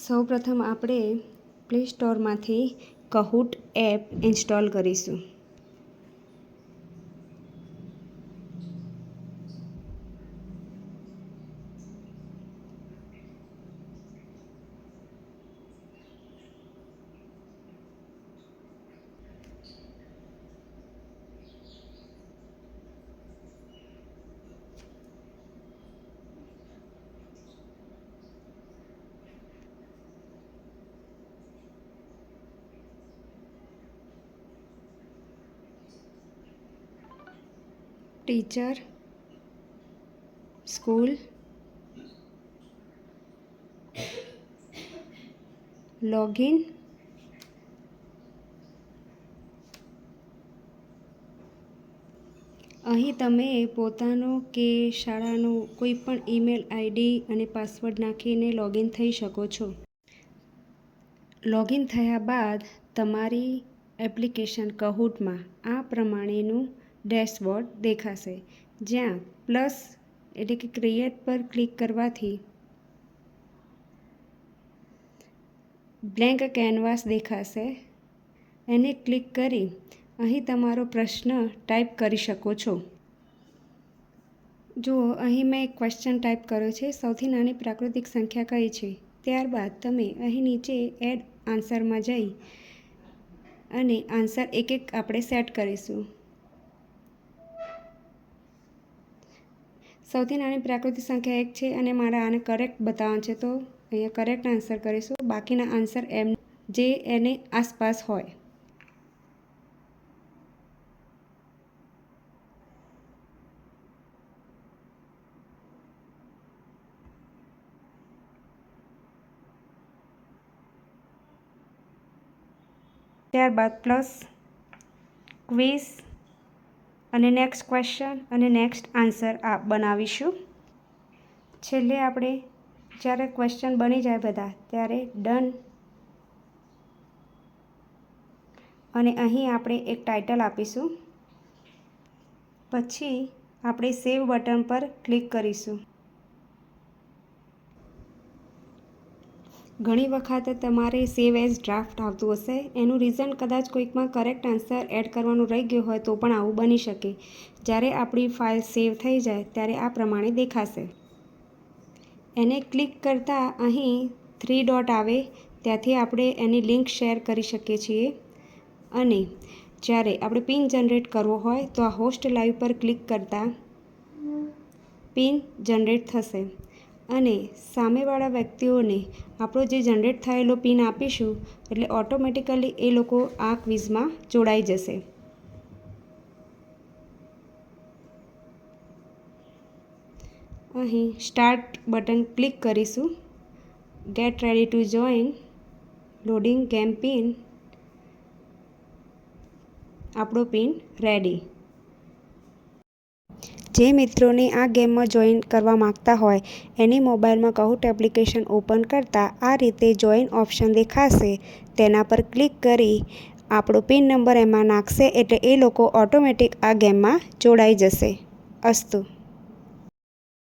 સૌપ્રથમ આપણે play સ્ટોરમાંથી કહૂટ app install કરીશું. ટીચર, સ્કૂલ, લોગિન, અહીં તમે પોતાનો કે શાળાનો કોઈ પણ ઈમેલ આઈડી અને પાસવર્ડ નાખીને લોગિન થઈ શકો છો. લોગિન થયા બાદ તમારી એપ્લિકેશન કહૂટમાં આ પ્રમાણેનું ડેશબોર્ડ દેખાશે, જ્યાં પ્લસ એટલે કે ક્રિએટ પર ક્લિક કરવાથી બ્લેન્ક કેનવાસ દેખાશે. એને ક્લિક કરી અહીં તમારો પ્રશ્ન ટાઈપ કરી શકો છો. જુઓ, અહીં મેં એક ક્વેશ્ચન ટાઈપ કર્યો છે. સૌથી નાની પ્રાકૃતિક સંખ્યા કઈ છે? ત્યારબાદ તમે અહીં નીચે એડ આન્સરમાં જઈ અને આન્સર એક આપણે સેટ કરીશું. સૌથી નાની પ્રાકૃતિક સંખ્યા 1 છે અને મારે આને કરેક્ટ બતાવવાનું છે, તો અહીંયા કરેક્ટ આન્સર કરીશું. બાકીના આન્સર એમ જે એને આસપાસ હોય. ત્યારબાદ પ્લસ, ક્વિઝ અને નેક્સ્ટ ક્વેશ્ચન અને નેક્સ્ટ આન્સર બનાવીશું. છેલ્લે આપણે જ્યારે ક્વેશ્ચન બની જાય બધા ત્યારે ડન અને અહીં આપણે એક ટાઇટલ આપીશું. પછી આપણે સેવ બટન પર ક્લિક કરીશું. ઘણી વખત તમારે સેવ એઝ ડ્રાફ્ટ આવતું હશે. એનું રીઝન કદાચ કોઈકમાં કરેક્ટ આન્સર એડ કરવાનું રહી ગયું હોય તો પણ આવું બની શકે. જ્યારે આપણી ફાઇલ સેવ થઈ જાય ત્યારે આ પ્રમાણે દેખાશે. એને ક્લિક કરતાં અહીં 3 ડોટ આવે ત્યાંથી આપણે એની લિંક શેર કરી શકીએ છીએ. અને જ્યારે આપણે પિન જનરેટ કરવો હોય તો આ હોસ્ટ લાઈવ પર ક્લિક કરતાં પિન જનરેટ થશે અને સામેવાળા વ્યક્તિઓને આપણો જે જનરેટ થયેલો પિન આપીશું એટલે ઓટોમેટિકલી એ લોકો આ ક્વિઝમાં જોડાઈ જશે. અહીં સ્ટાર્ટ બટન ક્લિક કરીશું. Gate ready to join, loading game pin. આપણો પિન રેડી. જે મિત્રોને આ ગેમમાં જોઈન કરવા માગતા હોય એની મોબાઈલમાં કહૂટ એપ્લિકેશન ઓપન કરતાં આ રીતે જોઈન ઓપ્શન દેખાશે. તેના પર ક્લિક કરી આપણો પિન નંબર એમાં નાખશે એટલે એ લોકો ઓટોમેટિક આ ગેમમાં જોડાઈ જશે. અસ્તુ.